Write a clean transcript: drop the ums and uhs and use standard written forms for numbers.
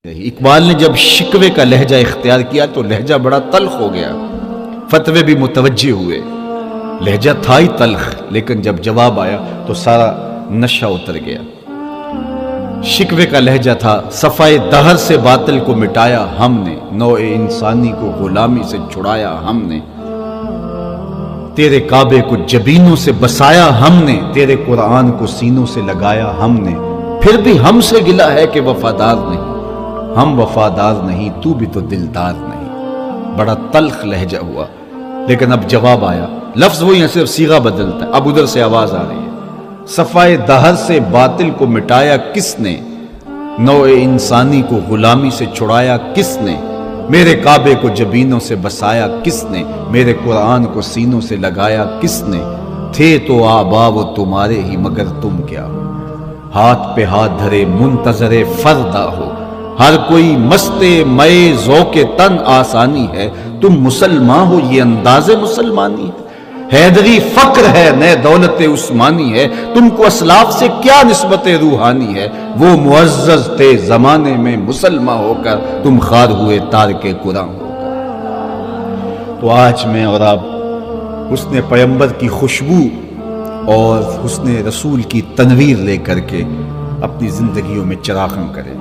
اقبال نے جب شکوے کا لہجہ اختیار کیا تو لہجہ بڑا تلخ ہو گیا، فتوے بھی متوجہ ہوئے، لہجہ تھا ہی تلخ، لیکن جب جواب آیا تو سارا نشہ اتر گیا۔ شکوے کا لہجہ تھا، صفائے دہر سے باطل کو مٹایا ہم نے، نوع انسانی کو غلامی سے چھڑایا ہم نے، تیرے کعبے کو جبینوں سے بسایا ہم نے، تیرے قرآن کو سینوں سے لگایا ہم نے، پھر بھی ہم سے گلہ ہے کہ وفادار نہیں، ہم وفادار نہیں، تو بھی تو دلدار نہیں۔ بڑا تلخ لہجہ ہوا، لیکن اب جواب آیا، لفظ وہی ہے، صرف صیغہ بدلتا ہے۔ اب ادھر سے آواز آ رہی ہے، صفائے دہر سے باطل کو مٹایا کس نے، نوع انسانی کو غلامی سے چھڑایا کس نے، میرے کعبے کو جبینوں سے بسایا کس نے، میرے قرآن کو سینوں سے لگایا کس نے، تھے تو آبا وہ تمہارے ہی مگر تم کیا ہو، ہاتھ پہ ہاتھ دھرے منتظر فردا ہو، ہر کوئی مستے مئے ذوق تن آسانی ہے، تم مسلمان ہو یہ انداز مسلمانی ہے، حیدری فقر ہے نئے دولت عثمانی ہے، تم کو اسلاف سے کیا نسبت روحانی ہے، وہ معزز تھے زمانے میں مسلمان ہو کر، تم خار ہوئے تارک قرآن ہو کر۔ تو آج میں اور آپ حسن پیغمبر کی خوشبو اور حسن رسول کی تنویر لے کر کے اپنی زندگیوں میں چراغاں کریں۔